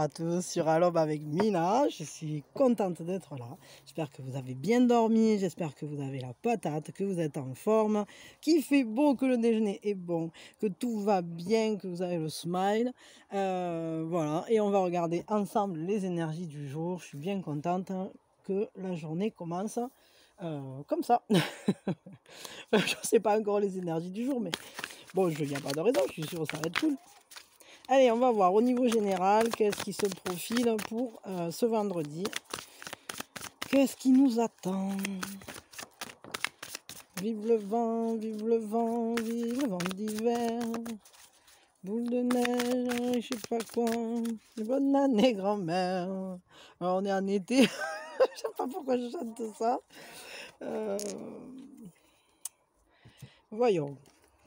à tous sur Alobe avec Mina. Je suis contente d'être là. J'espère que vous avez bien dormi, j'espère que vous avez la patate, que vous êtes en forme, qu'il fait beau, que le déjeuner est bon, que tout va bien, que vous avez le smile. Voilà, et on va regarder ensemble les énergies du jour. Je suis bien contente que la journée commence comme ça. Je ne sais pas encore les énergies du jour, mais bon, il n'y a pas de raison, je suis sûre que ça va être cool. Allez, on va voir au niveau général qu'est-ce qui se profile pour ce vendredi. Qu'est-ce qui nous attend? Vive le vent, vive le vent, vive le vent d'hiver. Boule de neige, je sais pas quoi. Bonne année, grand-mère. Alors, on est en été. Je sais pas pourquoi je chante ça. Voyons.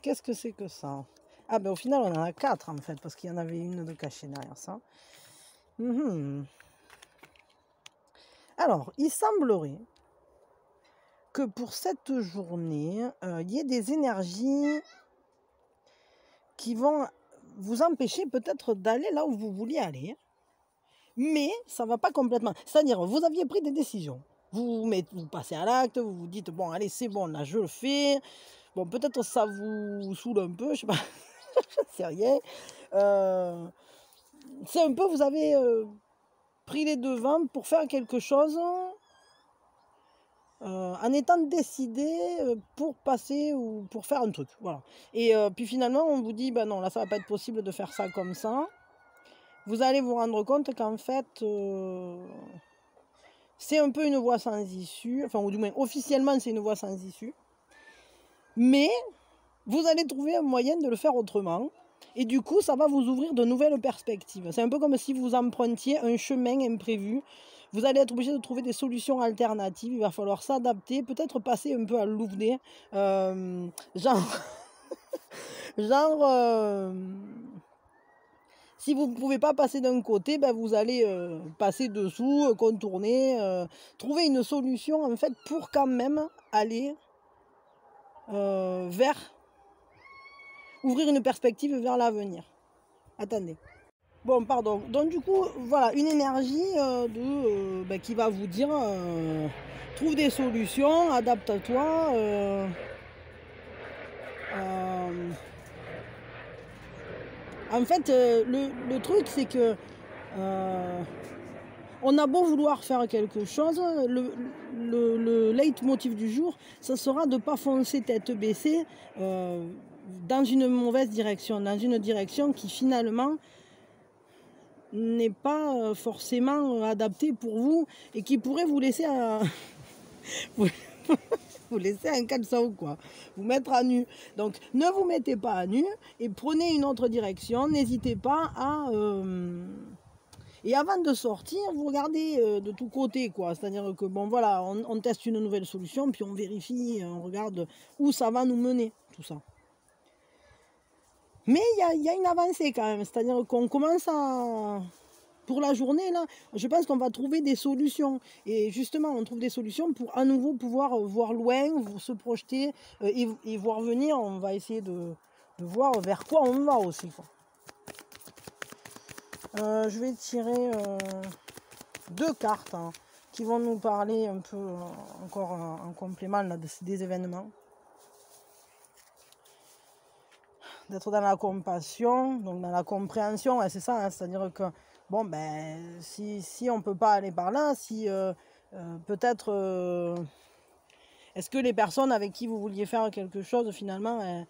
Qu'est-ce que c'est que ça? Ah ben au final on en a 4 en fait, parce qu'il y en avait une de cachée derrière ça. Alors, il semblerait que pour cette journée, il y ait des énergies qui vont vous empêcher peut-être d'aller là où vous vouliez aller, mais ça ne va pas complètement. C'est-à-dire, vous aviez pris des décisions. Vous passez à l'acte, vous vous dites, bon allez c'est bon, là je le fais. Bon, peut-être ça vous saoule un peu, je sais pas. Je ne sais rien. C'est un peu, vous avez pris les devants pour faire quelque chose en étant décidé pour passer ou pour faire un truc. Voilà. Et puis finalement, on vous dit, ben non, là, ça va pas être possible de faire ça comme ça. Vous allez vous rendre compte qu'en fait, c'est un peu une voie sans issue. Enfin, ou du moins, officiellement, c'est une voie sans issue. Mais vous allez trouver un moyen de le faire autrement. Et du coup, ça va vous ouvrir de nouvelles perspectives. C'est un peu comme si vous empruntiez un chemin imprévu. Vous allez être obligé de trouver des solutions alternatives. Il va falloir s'adapter, peut-être passer un peu à l'ouvner. Si vous ne pouvez pas passer d'un côté, ben vous allez passer dessous, contourner, trouver une solution en fait pour quand même aller vers ouvrir une perspective vers l'avenir. Attendez. Bon, pardon. Donc du coup, voilà, une énergie qui va vous dire trouve des solutions, adapte-toi. En fait, le truc, c'est que on a beau vouloir faire quelque chose, le leitmotiv du jour, ça sera de ne pas foncer tête baissée dans une mauvaise direction, dans une direction qui finalement n'est pas forcément adaptée pour vous et qui pourrait vous laisser vous laisser un caleçon, quoi, vous mettre à nu. Donc ne vous mettez pas à nu et prenez une autre direction, n'hésitez pas à... Et avant de sortir, vous regardez de tous côtés, quoi. C'est-à-dire que, bon, voilà, on teste une nouvelle solution, puis on vérifie, on regarde où ça va nous mener, tout ça. Mais il y a une avancée quand même, c'est-à-dire qu'on commence à... Pour la journée, là, je pense qu'on va trouver des solutions. Et justement, on trouve des solutions pour à nouveau pouvoir voir loin, se projeter et voir venir. On va essayer de voir vers quoi on va aussi, quoi. Je vais tirer 2 cartes qui vont nous parler un peu encore en complément là, des événements. D'être dans la compassion, donc dans la compréhension, c'est ça, hein, c'est-à-dire que bon ben si on ne peut pas aller par là, si peut-être est-ce que les personnes avec qui vous vouliez faire quelque chose finalement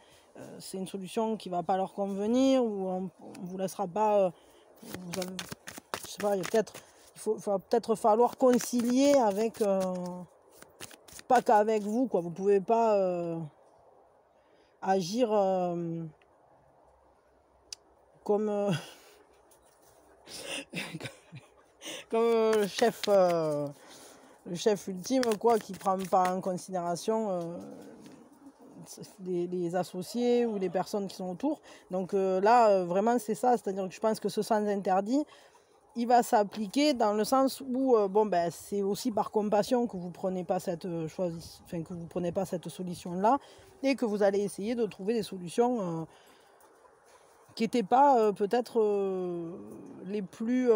c'est une solution qui ne va pas leur convenir ou on ne vous laissera pas je sais pas, il va peut-être falloir concilier avec pas qu'avec vous, quoi. Vous pouvez pas agir comme comme le chef ultime, quoi, qui prend pas en considération les associés ou les personnes qui sont autour. Donc là vraiment c'est ça, c'est-à-dire que je pense que ce sens interdit il va s'appliquer dans le sens où c'est aussi par compassion que vous prenez pas cette solution là et que vous allez essayer de trouver des solutions qui n'étaient pas peut-être les plus...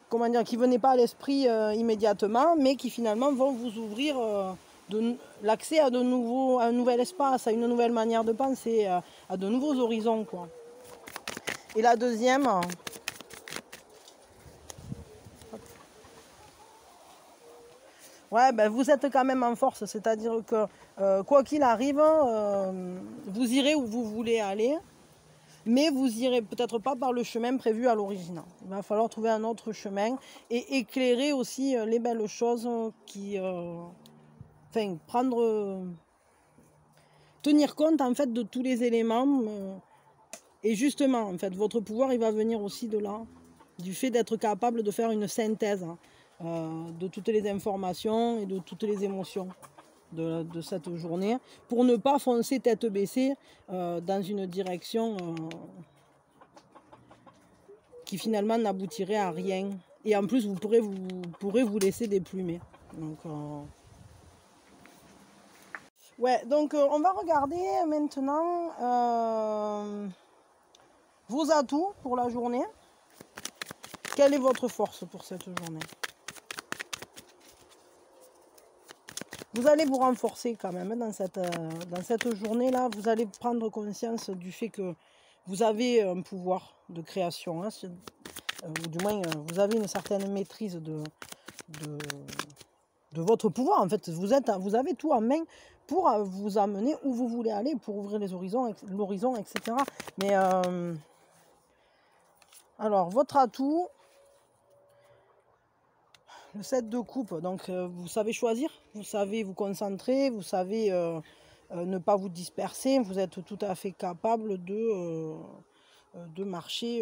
comment dire, qui ne venaient pas à l'esprit immédiatement, mais qui finalement vont vous ouvrir l'accès à un nouvel espace, à une nouvelle manière de penser, à de nouveaux horizons, quoi. Et la deuxième, ouais, ben vous êtes quand même en force, c'est-à-dire que quoi qu'il arrive, vous irez où vous voulez aller, mais vous irez peut-être pas par le chemin prévu à l'origine. Il va falloir trouver un autre chemin et éclairer aussi les belles choses qui... enfin, tenir compte en fait de tous les éléments. Et justement, en fait, votre pouvoir, il va venir aussi de là, du fait d'être capable de faire une synthèse de toutes les informations et de toutes les émotions de cette journée, pour ne pas foncer tête baissée dans une direction qui finalement n'aboutirait à rien. Et en plus, vous pourrez vous laisser déplumer. Donc, ouais, donc on va regarder maintenant vos atouts pour la journée. Quelle est votre force pour cette journée? Vous allez vous renforcer quand même dans cette journée-là. Vous allez prendre conscience du fait que vous avez un pouvoir de création, hein, ou du moins vous avez une certaine maîtrise de votre pouvoir. En fait, vous avez tout en main pour vous amener où vous voulez aller, pour ouvrir l'horizon, etc. Mais alors, votre atout, le 7 de coupe, donc vous savez choisir, vous savez vous concentrer, vous savez ne pas vous disperser, vous êtes tout à fait capable de marcher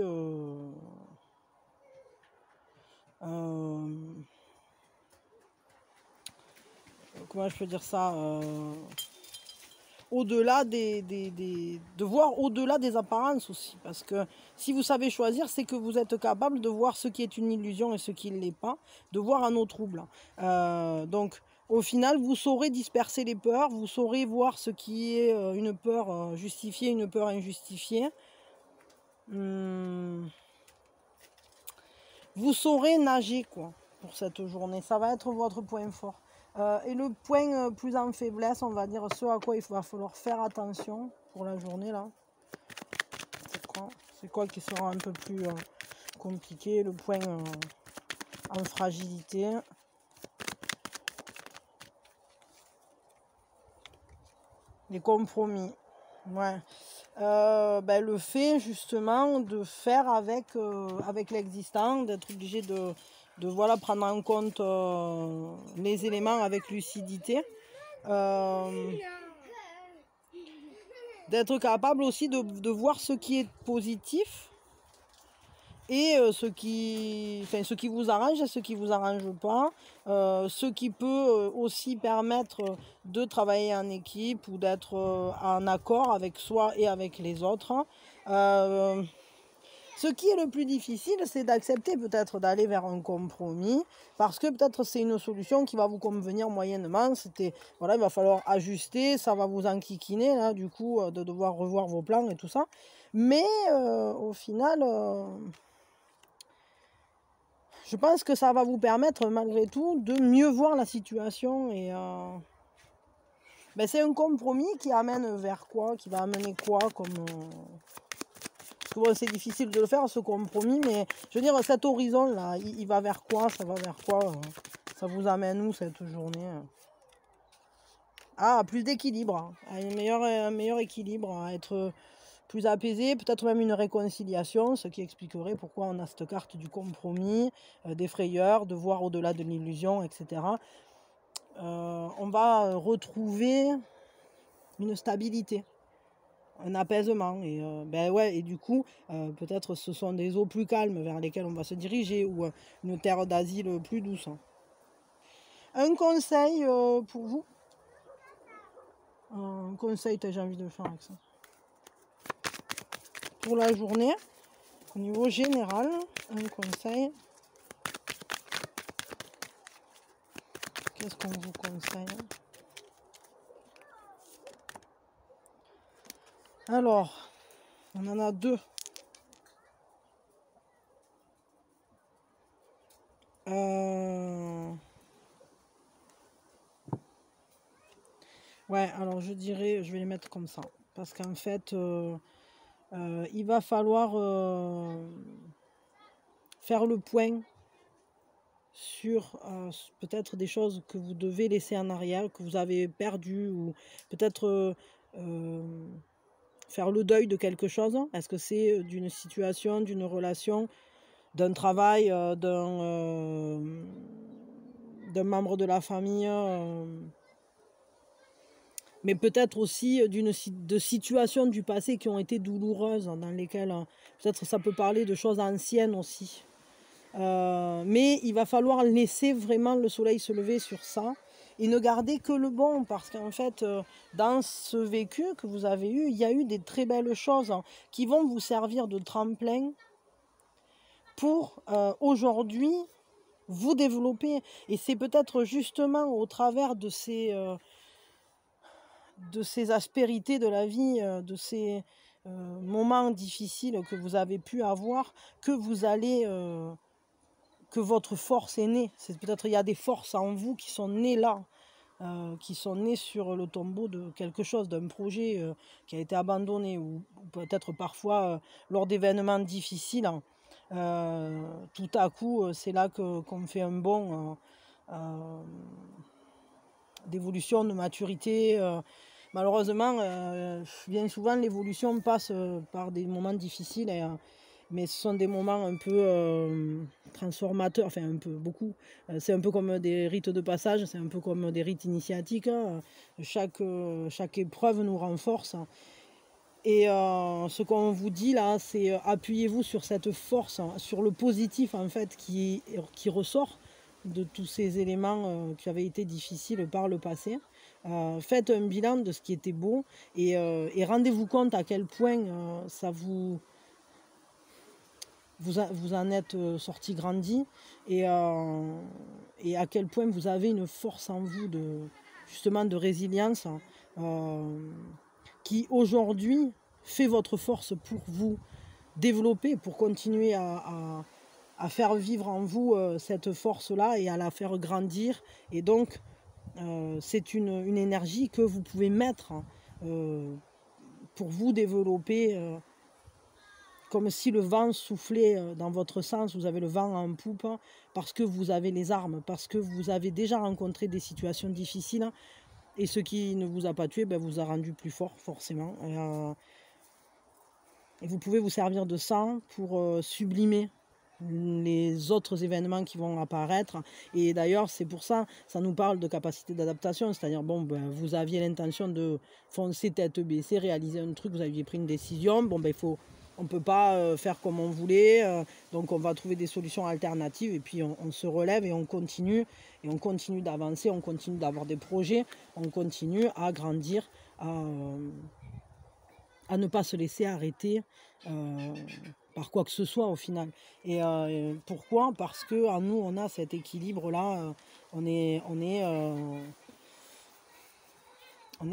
comment je peux dire ça, au-delà de voir au-delà des apparences aussi. Parce que si vous savez choisir, c'est que vous êtes capable de voir ce qui est une illusion et ce qui ne l'est pas, de voir un autre trouble. Donc, au final, vous saurez disperser les peurs, vous saurez voir ce qui est une peur justifiée, une peur injustifiée. Vous saurez nager, quoi, pour cette journée. Ça va être votre point fort. Et le point plus en faiblesse, on va dire ce à quoi il va falloir faire attention pour la journée là. C'est quoi qui sera un peu plus compliqué, le point en fragilité. Les compromis. Ouais. Le fait justement de faire avec l'existant, d'être obligé de voilà, prendre en compte les éléments avec lucidité, d'être capable aussi de voir ce qui est positif et ce qui vous arrange et ce qui vous arrange pas, ce qui peut aussi permettre de travailler en équipe ou d'être en accord avec soi et avec les autres. Ce qui est le plus difficile, c'est d'accepter peut-être d'aller vers un compromis, parce que peut-être c'est une solution qui va vous convenir moyennement. Voilà, il va falloir ajuster, ça va vous enquiquiner, là, du coup, de devoir revoir vos plans et tout ça. Mais au final, je pense que ça va vous permettre, malgré tout, de mieux voir la situation. Et c'est un compromis qui amène vers quoi, qui va amener quoi comme... Bon, c'est difficile de le faire, ce compromis, mais je veux dire, cet horizon-là, il va vers quoi? Ça va vers quoi? Ça vous amène où cette journée? Ah, plus d'équilibre, hein, à un meilleur équilibre, à être plus apaisé, peut-être même une réconciliation, ce qui expliquerait pourquoi on a cette carte du compromis, des frayeurs, de voir au-delà de l'illusion, etc. On va retrouver une stabilité, un apaisement, et et du coup peut-être ce sont des eaux plus calmes vers lesquelles on va se diriger, ou une terre d'asile plus douce. Un conseil pour vous, un conseil, j'ai envie de le faire avec ça, pour la journée, au niveau général, un conseil. Qu'est-ce qu'on vous conseille? Alors, on en a deux. Ouais, alors je dirais, je vais les mettre comme ça. Parce qu'en fait, il va falloir faire le point sur peut-être des choses que vous devez laisser en arrière, que vous avez perdu, ou peut-être faire le deuil de quelque chose. Est-ce que c'est d'une situation, d'une relation, d'un travail, d'un membre de la famille, mais peut-être aussi de situations du passé qui ont été douloureuses, dans lesquelles peut-être ça peut parler de choses anciennes aussi. Mais il va falloir laisser vraiment le soleil se lever sur ça et ne garder que le bon, parce qu'en fait, dans ce vécu que vous avez eu, il y a eu des très belles choses qui vont vous servir de tremplin pour aujourd'hui vous développer. Et c'est peut-être justement au travers de ces aspérités de la vie, de ces moments difficiles que vous avez pu avoir, que vous allez... que votre force est née. C'est peut-être il y a des forces en vous qui sont nées là, qui sont nées sur le tombeau de quelque chose, d'un projet qui a été abandonné, ou peut-être parfois lors d'événements difficiles. Tout à coup, c'est là qu'on fait un bond d'évolution, de maturité. Malheureusement, bien souvent, l'évolution passe par des moments difficiles, mais ce sont des moments un peu transformateurs, enfin un peu, beaucoup. C'est un peu comme des rites de passage, c'est un peu comme des rites initiatiques. Chaque épreuve nous renforce. Et ce qu'on vous dit là, c'est appuyez-vous sur cette force, sur le positif en fait qui ressort de tous ces éléments qui avaient été difficiles par le passé. Faites un bilan de ce qui était beau et rendez-vous compte à quel point ça vous en êtes sorti grandi, et à quel point vous avez une force en vous justement de résilience qui aujourd'hui fait votre force pour vous développer, pour continuer à faire vivre en vous cette force-là et à la faire grandir. Et donc, c'est une énergie que vous pouvez mettre pour vous développer, comme si le vent soufflait dans votre sens, vous avez le vent en poupe, parce que vous avez les armes, parce que vous avez déjà rencontré des situations difficiles, et ce qui ne vous a pas tué vous a rendu plus fort, forcément. Et vous pouvez vous servir de ça pour sublimer les autres événements qui vont apparaître. Et d'ailleurs, c'est pour ça, ça nous parle de capacité d'adaptation, c'est-à-dire, vous aviez l'intention de foncer tête baissée, réaliser un truc, vous aviez pris une décision, on ne peut pas faire comme on voulait, donc on va trouver des solutions alternatives, et puis on se relève et on continue d'avancer, on continue d'avoir des projets, on continue à grandir, à ne pas se laisser arrêter par quoi que ce soit au final. Et pourquoi? Parce que en nous on a cet équilibre là, on est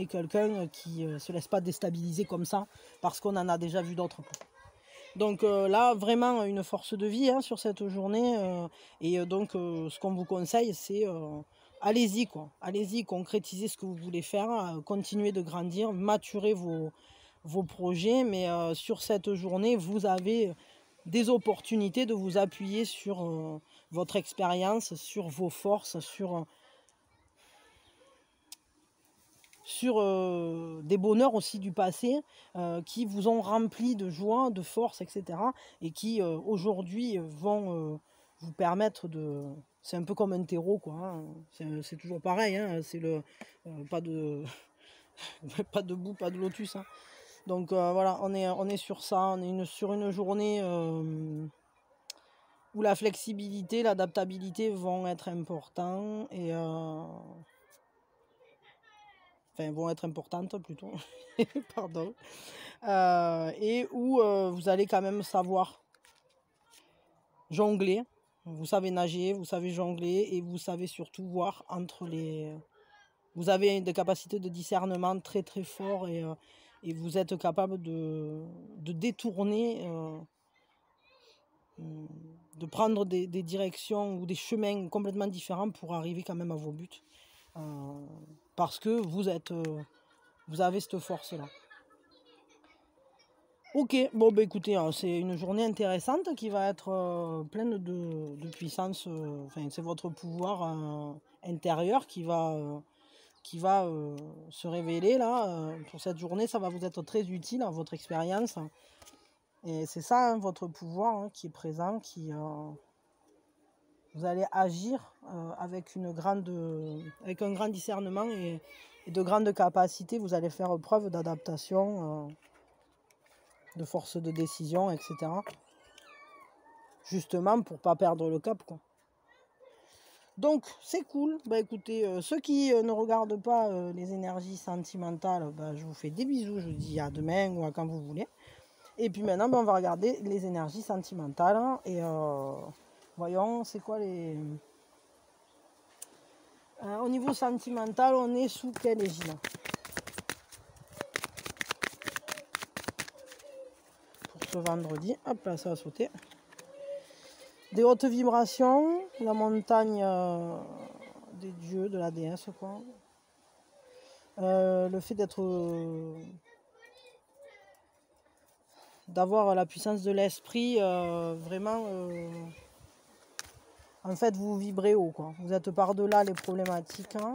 quelqu'un qui se laisse pas déstabiliser comme ça, parce qu'on en a déjà vu d'autres. Donc là, vraiment une force de vie sur cette journée. Et donc, ce qu'on vous conseille, c'est allez-y, quoi. Allez-y, concrétisez ce que vous voulez faire, continuez de grandir, maturez vos projets. Mais sur cette journée, vous avez des opportunités de vous appuyer sur votre expérience, sur vos forces, sur des bonheurs aussi du passé qui vous ont rempli de joie, de force, etc. Et qui aujourd'hui vont vous permettre de... C'est un peu comme un terreau, quoi. Hein. C'est toujours pareil. Hein. C'est pas de pas de boue, pas de lotus. Hein. Donc voilà, on est sur ça. On est sur une journée où la flexibilité, l'adaptabilité vont être importants, et vont être importantes plutôt, pardon, et où vous allez quand même savoir jongler. Vous savez nager, vous savez jongler, et vous savez surtout voir entre les... Vous avez des capacités de discernement très très fortes, et vous êtes capable de détourner, de prendre des directions ou des chemins complètement différents pour arriver quand même à vos buts. Parce que vous avez cette force-là. Ok, bon bah écoutez, hein, c'est une journée intéressante qui va être pleine de puissance. Enfin, c'est votre pouvoir intérieur qui va se révéler là. Pour cette journée, ça va vous être très utile à votre expérience. Et c'est ça, hein, votre pouvoir hein, qui est présent, vous allez agir avec un grand discernement et de grandes capacités. Vous allez faire preuve d'adaptation, de force de décision, etc. Justement pour pas perdre le cap, quoi. Donc c'est cool. Bah écoutez, ceux qui ne regardent pas les énergies sentimentales, bah, je vous fais des bisous. Je vous dis à demain ou à quand vous voulez. Et puis maintenant, bah, on va regarder les énergies sentimentales. Et voyons, c'est quoi les... au niveau sentimental, on est sous quelle égide? Pour ce vendredi, hop là, ça a sauté. Des hautes vibrations, la montagne des dieux, de la déesse, quoi. Le fait d'avoir la puissance de l'esprit, vraiment, en fait, vous vibrez haut, quoi. Vous êtes par-delà les problématiques. Hein.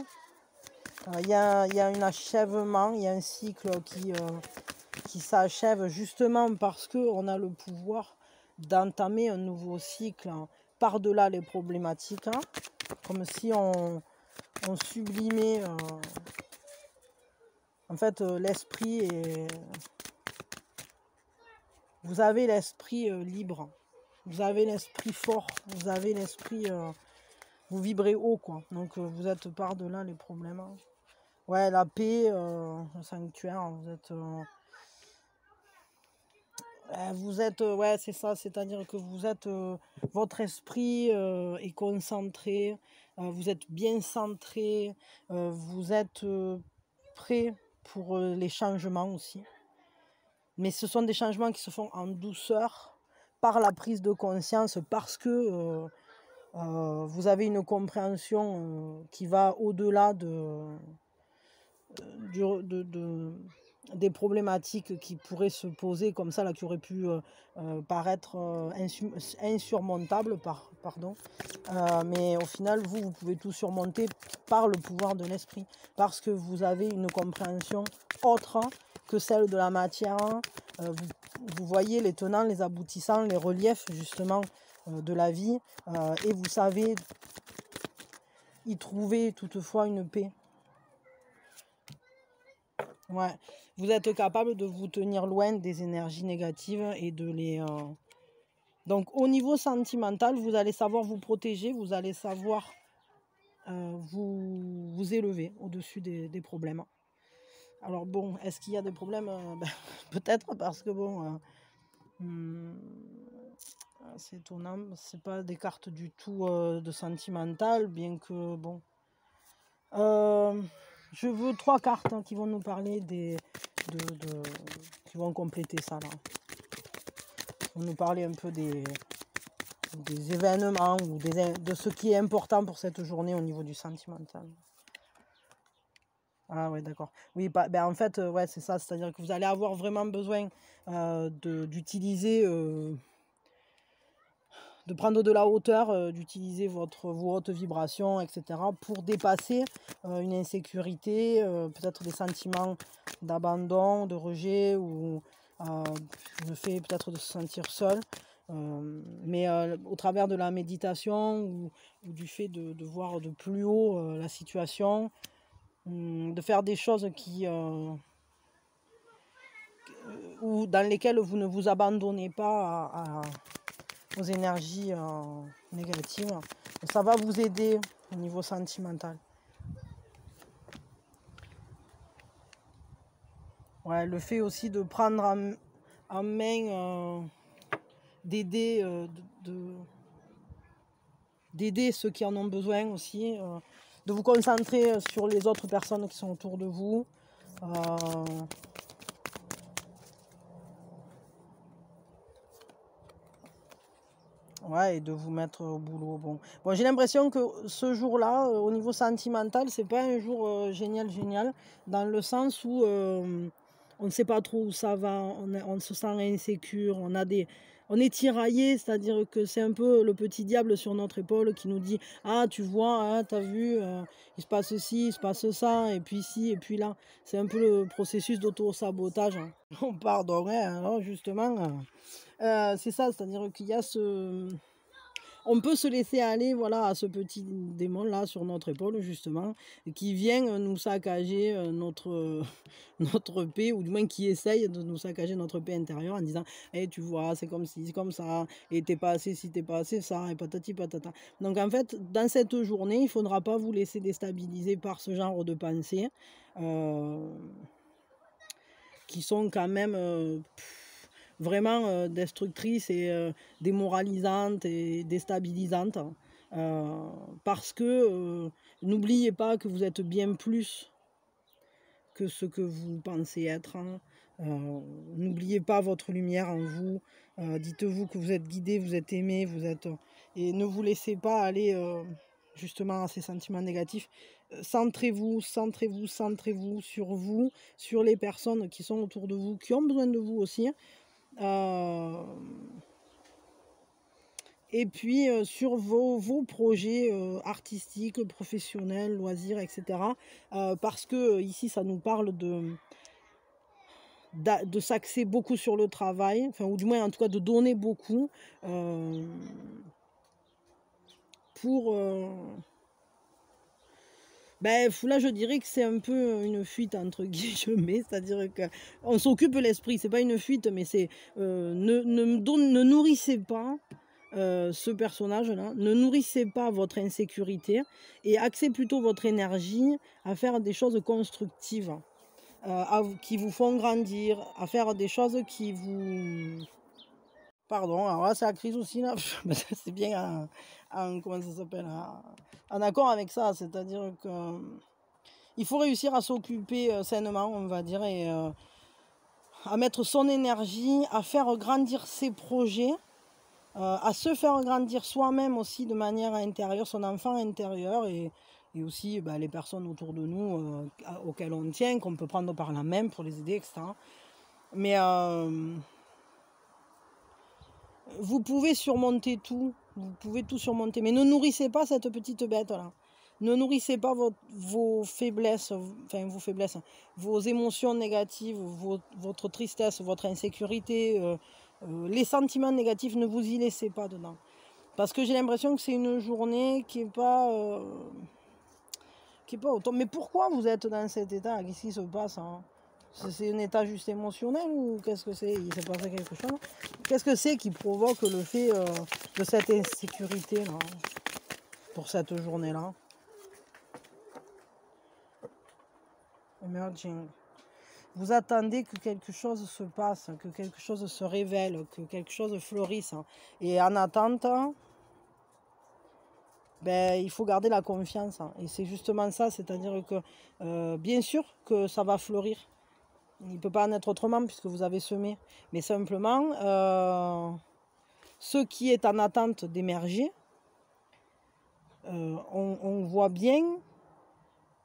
Il y a un achèvement, il y a un cycle qui s'achève justement parce qu'on a le pouvoir d'entamer un nouveau cycle hein, par-delà les problématiques, hein, comme si on sublimait en fait l'esprit et vous avez l'esprit libre, vous avez l'esprit fort, vous avez l'esprit, vous vibrez haut quoi, donc vous êtes par-delà les problèmes. Hein. Ouais, la paix, le sanctuaire, vous êtes, ouais, c'est ça, c'est-à-dire que vous êtes, votre esprit est concentré, vous êtes bien centré, vous êtes prêt pour les changements aussi. Mais ce sont des changements qui se font en douceur, par la prise de conscience, parce que vous avez une compréhension qui va au-delà des problématiques qui pourraient se poser comme ça, là, qui auraient pu paraître insurmontables, pardon. Mais au final, vous pouvez tout surmonter par le pouvoir de l'esprit, parce que vous avez une compréhension autre que celle de la matière. Vous voyez les tenants, les aboutissants, les reliefs justement de la vie, et vous savez y trouver toutefois une paix. Ouais, vous êtes capable de vous tenir loin des énergies négatives et de les... Donc au niveau sentimental, vous allez savoir vous protéger, vous allez savoir vous élever au-dessus des problèmes. Alors bon, est-ce qu'il y a des problèmes peut-être parce que bon, c'est étonnant, c'est pas des cartes du tout de sentimental, bien que bon... je veux 3 cartes hein, qui vont nous parler qui vont compléter ça là. Ils vont nous parler un peu des événements ou de ce qui est important pour cette journée au niveau du sentimental. Ah ouais, d'accord. Oui, en fait, ouais, c'est ça. C'est-à-dire que vous allez avoir vraiment besoin d'utiliser, de prendre de la hauteur, d'utiliser vos hautes vibrations, etc. pour dépasser une insécurité, peut-être des sentiments d'abandon, de rejet ou le fait peut-être de se sentir seul. Mais au travers de la méditation ou du fait de voir de plus haut la situation, de faire des choses ou dans lesquelles vous ne vous abandonnez pas aux énergies négatives, ça va vous aider au niveau sentimental. Ouais, le fait aussi de prendre en main, d'aider ceux qui en ont besoin aussi, de vous concentrer sur les autres personnes qui sont autour de vous. Ouais, et de vous mettre au boulot. Bon, j'ai l'impression que ce jour-là, au niveau sentimental, c'est pas un jour génial, génial, dans le sens où on ne sait pas trop où ça va, on se sent insécure, on est tiraillé, c'est-à-dire que c'est un peu le petit diable sur notre épaule qui nous dit: «Ah, tu vois, hein, t'as vu, il se passe ci, il se passe ça, et puis ci, et puis là». C'est un peu le processus d'auto-sabotage, hein. Pardon, hein, alors justement, c'est ça, c'est-à-dire qu'il y a on peut se laisser aller, voilà, à ce petit démon-là sur notre épaule, justement, qui vient nous saccager notre paix, ou du moins qui essaye de nous saccager notre paix intérieure en disant: «Eh, tu vois, c'est comme ci, c'est comme ça, et t'es pas assez ci, t'es pas assez ça, et patati patata». Donc en fait, dans cette journée, il ne faudra pas vous laisser déstabiliser par ce genre de pensées, euh, qui sont quand même vraiment destructrices et démoralisantes et déstabilisantes. Parce que n'oubliez pas que vous êtes bien plus que ce que vous pensez être, hein. N'oubliez pas votre lumière en vous. Dites-vous que vous êtes guidé, vous êtes aimé, et ne vous laissez pas aller justement à ces sentiments négatifs. Centrez-vous, centrez-vous, centrez-vous sur vous, sur les personnes qui sont autour de vous, qui ont besoin de vous aussi. Et puis sur vos projets artistiques, professionnels, loisirs, etc. Parce que ici, ça nous parle de s'axer beaucoup sur le travail, enfin, ou du moins en tout cas de donner beaucoup pour... là, je dirais que c'est un peu une fuite entre guillemets, c'est-à-dire qu'on s'occupe l'esprit, c'est pas une fuite, mais c'est ne nourrissez pas ce personnage-là, ne nourrissez pas votre insécurité et axez plutôt votre énergie à faire des choses constructives, qui vous font grandir, à faire des choses qui vous... Pardon, alors là, c'est la crise aussi, là. C'est bien comment ça s'appelle, en accord avec ça, c'est-à-dire que il faut réussir à s'occuper sainement, on va dire, et à mettre son énergie, à faire grandir ses projets, à se faire grandir soi-même aussi de manière intérieure, son enfant intérieur, et aussi les personnes autour de nous auxquelles on tient, qu'on peut prendre par la main pour les aider, etc. Mais vous pouvez surmonter tout, vous pouvez tout surmonter, mais ne nourrissez pas cette petite bête-là. Ne nourrissez pas vos faiblesses, vos émotions négatives, votre tristesse, votre insécurité, les sentiments négatifs, ne vous y laissez pas dedans. Parce que j'ai l'impression que c'est une journée qui est pas au top. Mais pourquoi vous êtes dans cet état? Qu'est-ce qui se passe, hein? C'est un état juste émotionnel, ou qu'est-ce que c'est? Il s'est passé quelque chose? Qu'est-ce que c'est qui provoque le fait de cette insécurité là, pour cette journée-là? Emerging. Vous attendez que quelque chose se passe, que quelque chose se révèle, que quelque chose fleurisse. Et en attente, il faut garder la confiance. Et c'est justement ça, c'est-à-dire que bien sûr que ça va fleurir. Il ne peut pas en être autrement puisque vous avez semé. Mais simplement, ce qui est en attente d'émerger, on voit bien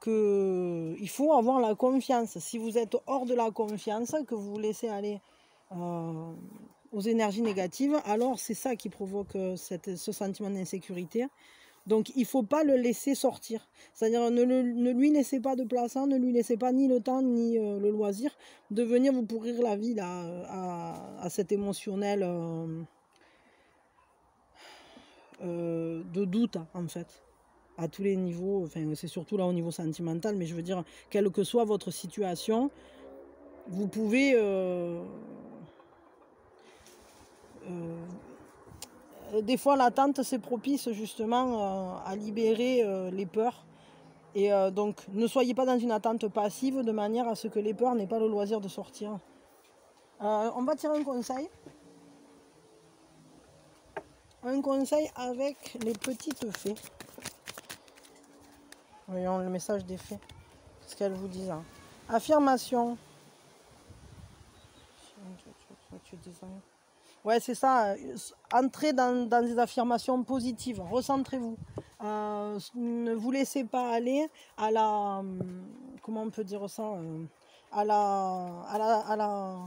qu'il faut avoir la confiance. Si vous êtes hors de la confiance, que vous vous laissez aller aux énergies négatives, alors c'est ça qui provoque ce sentiment d'insécurité. Donc il ne faut pas le laisser sortir. C'est-à-dire ne lui laissez pas de place, ne lui laissez pas ni le temps ni le loisir de venir vous pourrir la vie là, à cet émotionnel de doute, en fait, à tous les niveaux. Enfin, c'est surtout là au niveau sentimental, mais je veux dire, quelle que soit votre situation, vous pouvez des fois l'attente c'est propice justement à libérer les peurs. Et donc ne soyez pas dans une attente passive de manière à ce que les peurs n'aient pas le loisir de sortir. On va tirer un conseil. Un conseil avec les petites fées. Voyons le message des fées. Ce qu'elles vous disent. Affirmation. Ouais, c'est ça. Entrez dans des affirmations positives. Recentrez-vous. Ne vous laissez pas aller à la... Comment on peut dire ça à la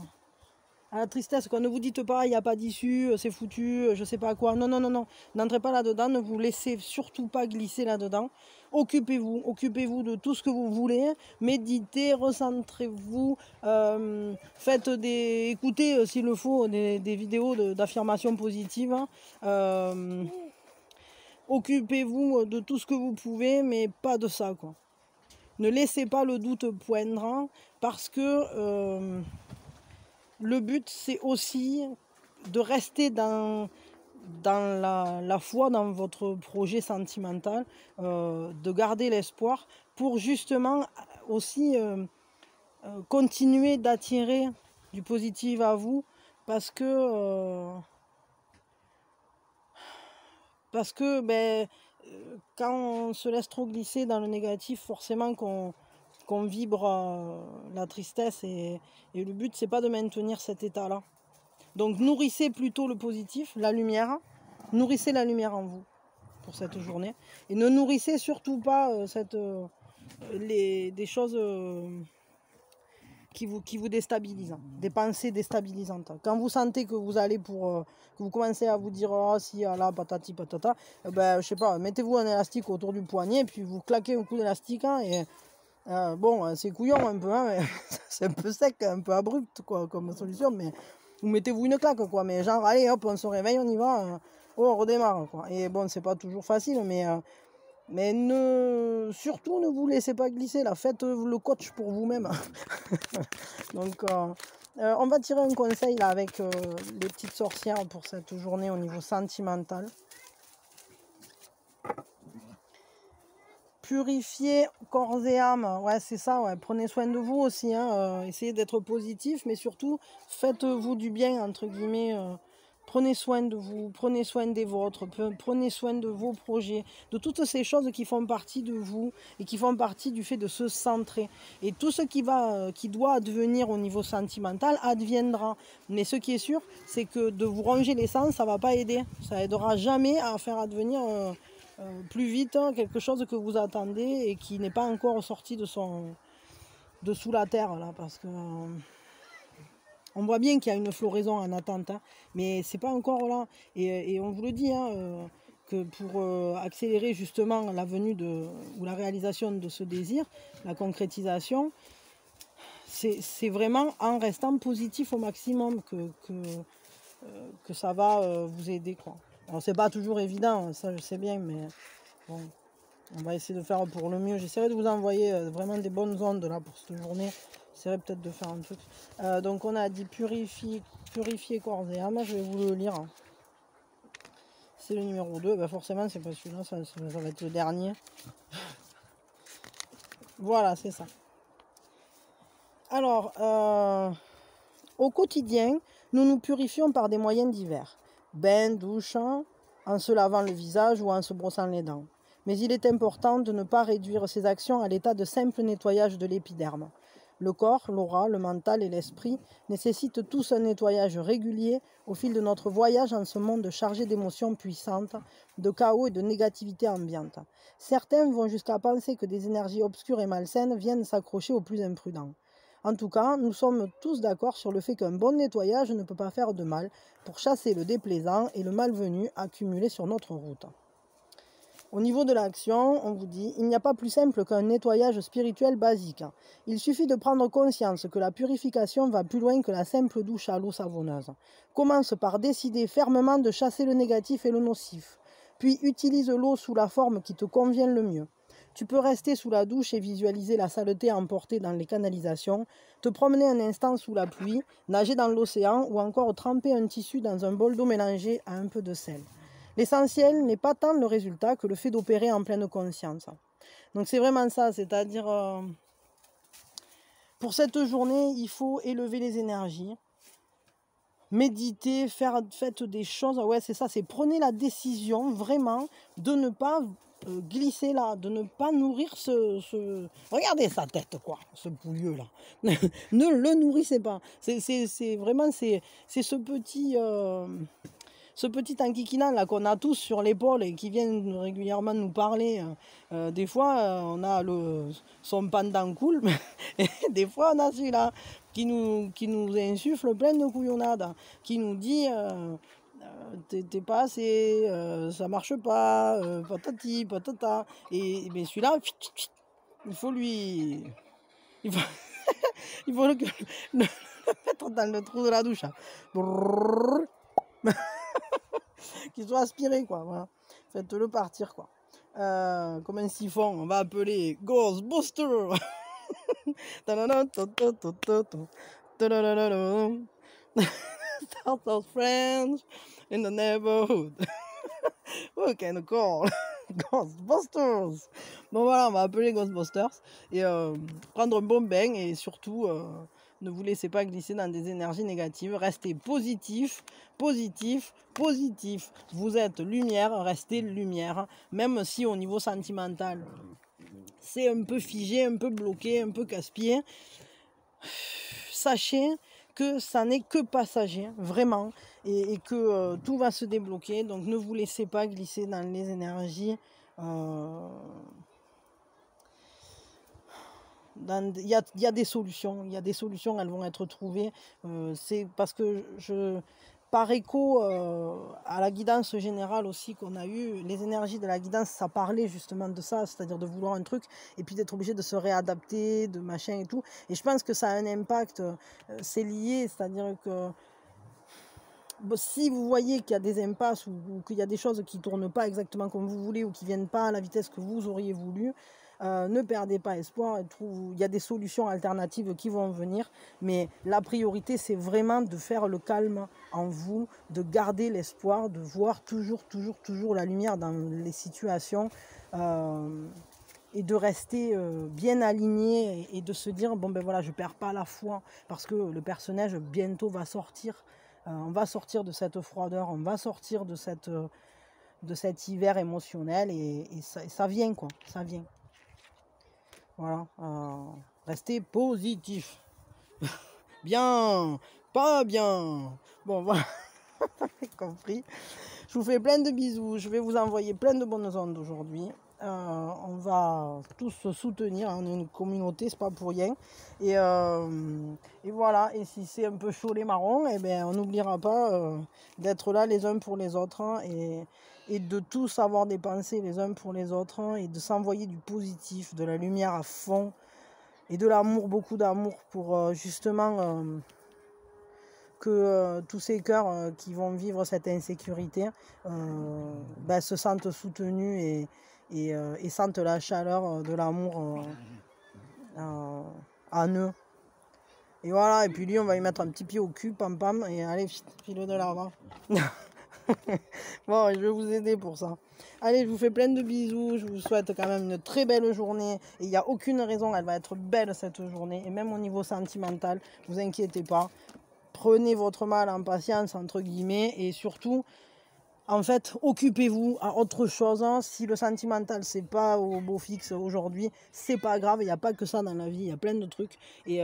tristesse, quoi. Ne vous dites pas, il n'y a pas d'issue, c'est foutu, je sais pas quoi. Non, non, non, non. N'entrez pas là-dedans, ne vous laissez surtout pas glisser là-dedans. Occupez-vous de tout ce que vous voulez. Méditez, recentrez-vous, écoutez s'il le faut des vidéos d'affirmation positive. Occupez-vous de tout ce que vous pouvez, mais pas de ça, quoi. Ne laissez pas le doute poindre, parce que le but, c'est aussi de rester dans la foi dans votre projet sentimental, de garder l'espoir pour justement aussi continuer d'attirer du positif à vous, parce que quand on se laisse trop glisser dans le négatif, forcément qu'on vibre la tristesse, et le but, c'est pas de maintenir cet état-là. Donc nourrissez plutôt le positif, la lumière. Nourrissez la lumière en vous pour cette journée. Et ne nourrissez surtout pas des choses qui vous déstabilisent, des pensées déstabilisantes. Quand vous sentez que vous allez que vous commencez à vous dire ah si là patati patata, je sais pas, mettez-vous un élastique autour du poignet et puis vous claquez un coup d'élastique, hein, et bon, c'est couillon un peu, hein, mais c'est un peu sec, un peu abrupt, quoi, comme solution, mais vous mettez-vous une claque, quoi. Mais genre, allez, hop, on se réveille, on y va, on redémarre, quoi. Et bon, c'est pas toujours facile, mais surtout ne vous laissez pas glisser, là. Faites le coach pour vous-même. Donc, on va tirer un conseil, là, avec les petites sorcières pour cette journée au niveau sentimental. Purifier corps et âme, ouais, c'est ça, ouais. Prenez soin de vous aussi, hein, essayez d'être positif, mais surtout faites-vous du bien, entre guillemets. Prenez soin de vous, prenez soin des vôtres, prenez soin de vos projets, de toutes ces choses qui font partie de vous et qui font partie du fait de se centrer. Et tout ce qui doit advenir au niveau sentimental adviendra. Mais ce qui est sûr, c'est que de vous ronger les sens, ça ne va pas aider. Ça aidera jamais à faire advenir plus vite quelque chose que vous attendez et qui n'est pas encore sorti de sous la terre, là, parce que on voit bien qu'il y a une floraison en attente, hein, mais c'est pas encore là. Et on vous le dit, hein, que pour accélérer justement la venue ou la réalisation de ce désir, la concrétisation, c'est vraiment en restant positif au maximum que ça va vous aider, quoi. Alors c'est pas toujours évident, ça je sais bien, mais bon, on va essayer de faire pour le mieux. J'essaierai de vous envoyer vraiment des bonnes ondes là pour cette journée. J'essaierai peut-être de faire un truc. Donc on a dit purifier corps et âme. Je vais vous le lire. C'est le numéro 2. Ben forcément, c'est pas celui-là. Ça va être le dernier. Voilà, c'est ça. Alors, au quotidien, nous nous purifions par des moyens divers. Bain, douche, en se lavant le visage ou en se brossant les dents. Mais il est important de ne pas réduire ces actions à l'état de simple nettoyage de l'épiderme. Le corps, l'aura, le mental et l'esprit nécessitent tous un nettoyage régulier au fil de notre voyage en ce monde chargé d'émotions puissantes, de chaos et de négativité ambiante. Certains vont jusqu'à penser que des énergies obscures et malsaines viennent s'accrocher aux plus imprudents. En tout cas, nous sommes tous d'accord sur le fait qu'un bon nettoyage ne peut pas faire de mal pour chasser le déplaisant et le malvenu accumulé sur notre route. Au niveau de l'action, on vous dit, il n'y a pas plus simple qu'un nettoyage spirituel basique. Il suffit de prendre conscience que la purification va plus loin que la simple douche à l'eau savonneuse. Commence par décider fermement de chasser le négatif et le nocif. Puis utilise l'eau sous la forme qui te convient le mieux. Tu peux rester sous la douche et visualiser la saleté emportée dans les canalisations, te promener un instant sous la pluie, nager dans l'océan ou encore tremper un tissu dans un bol d'eau mélangé à un peu de sel. L'essentiel n'est pas tant le résultat que le fait d'opérer en pleine conscience. Donc c'est vraiment ça, c'est-à-dire pour cette journée, il faut élever les énergies, méditer, faites des choses. Ouais, c'est ça, c'est prenez la décision vraiment de ne pas glisser là, de ne pas nourrir Regardez sa tête, quoi, ce poulieu là. Ne le nourrissez pas. C'est vraiment, c'est ce petit enquiquinant là qu'on a tous sur l'épaule et qui viennent régulièrement nous parler. Des fois, on a son pendant cool, et des fois, on a celui-là qui nous insuffle plein de couillonnades, qui nous dit t'es pas assez, ça marche pas, patati, patata. Et mais celui-là, il faut lui. Il faut, il faut le mettre dans le trou de la douche. Qu'il soit aspiré, quoi. Voilà. Faites-le partir, quoi. Comme un siphon, on va appeler Ghostbuster. Start of friends in the neighborhood. Who can call? Ghostbusters. Bon voilà, on va appeler Ghostbusters et prendre un bon bain et surtout ne vous laissez pas glisser dans des énergies négatives. Restez positif, positif, positif. Vous êtes lumière, restez lumière. Même si au niveau sentimental, c'est un peu figé, un peu bloqué, un peu casse-pied. Sachez que ça n'est que passager, vraiment, et que tout va se débloquer. Donc ne vous laissez pas glisser dans les énergies. Il y a des solutions, elles vont être trouvées. C'est parce que par écho à la guidance générale aussi qu'on a eue, les énergies de la guidance, ça parlait justement de ça, c'est-à-dire de vouloir un truc et puis d'être obligé de se réadapter, de machin et tout. Et je pense que ça a un impact, c'est lié, c'est-à-dire que si vous voyez qu'il y a des impasses ou qu'il y a des choses qui ne tournent pas exactement comme vous voulez ou qui ne viennent pas à la vitesse que vous auriez voulu, ne perdez pas espoir. Il y a des solutions alternatives qui vont venir, mais la priorité, c'est vraiment de faire le calme en vous, de garder l'espoir, de voir toujours la lumière dans les situations et de rester bien aligné et de se dire, bon ben voilà, je ne perds pas la foi parce que le personnage bientôt va sortir. On va sortir de cette froideur, on va sortir de cet hiver émotionnel et ça vient, quoi, ça vient. Voilà, restez positif. Bien, pas bien. Bon, voilà, vous avez compris. Je vous fais plein de bisous, je vais vous envoyer plein de bonnes ondes aujourd'hui. On va tous se soutenir, on est une communauté, c'est pas pour rien. Et voilà, et si c'est un peu chaud les marrons, eh ben, on n'oubliera pas d'être là les uns pour les autres et de tous avoir des pensées les uns pour les autres et de s'envoyer du positif, de la lumière à fond et de l'amour, beaucoup d'amour pour justement que tous ces cœurs qui vont vivre cette insécurité se sentent soutenus et sentent la chaleur de l'amour en eux. Et voilà, et puis lui, on va lui mettre un petit pied au cul, pam pam, et allez, file de l'avant. Bon, je vais vous aider pour ça. Allez, je vous fais plein de bisous, je vous souhaite quand même une très belle journée. Et il n'y a aucune raison, elle va être belle cette journée. Et même au niveau sentimental, ne vous inquiétez pas. Prenez votre mal en patience, entre guillemets, et surtout, en fait, occupez-vous à autre chose. Si le sentimental, c'est pas au beau fixe aujourd'hui, c'est pas grave, il n'y a pas que ça dans la vie, il y a plein de trucs. Et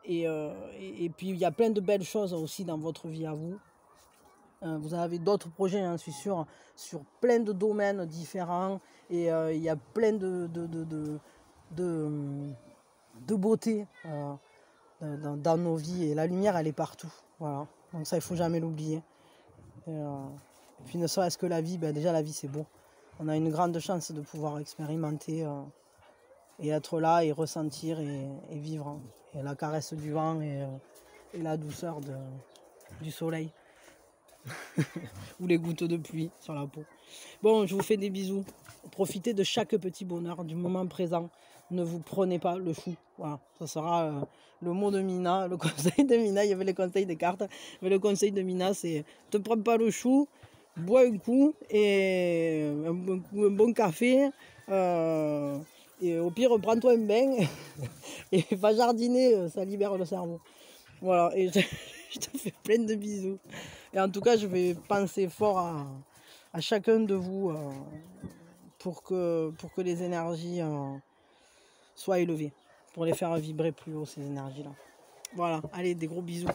puis, il y a plein de belles choses aussi dans votre vie à vous. Vous avez d'autres projets, j'en suis sûre, sur plein de domaines différents. Et il y a plein de beauté dans nos vies. Et la lumière, elle est partout. Voilà. Donc ça, il ne faut jamais l'oublier. Et puis ne serait-ce que la vie, déjà la vie, c'est beau. On a une grande chance de pouvoir expérimenter et être là et ressentir et vivre. Et la caresse du vent et la douceur du soleil. Ou les gouttes de pluie sur la peau. Bon, je vous fais des bisous. Profitez de chaque petit bonheur du moment présent. Ne vous prenez pas le chou. Voilà, ça sera le mot de Mina, le conseil de Mina. Il y avait les conseils des cartes, mais le conseil de Mina, c'est te prends pas le chou, bois un coup et un bon café. Et au pire, prends-toi un bain et va jardiner, ça libère le cerveau. Voilà, et je te fais plein de bisous. Et en tout cas, je vais penser fort à chacun de vous pour que les énergies soient élevées, pour les faire vibrer plus haut, ces énergies-là. Voilà, allez, des gros bisous.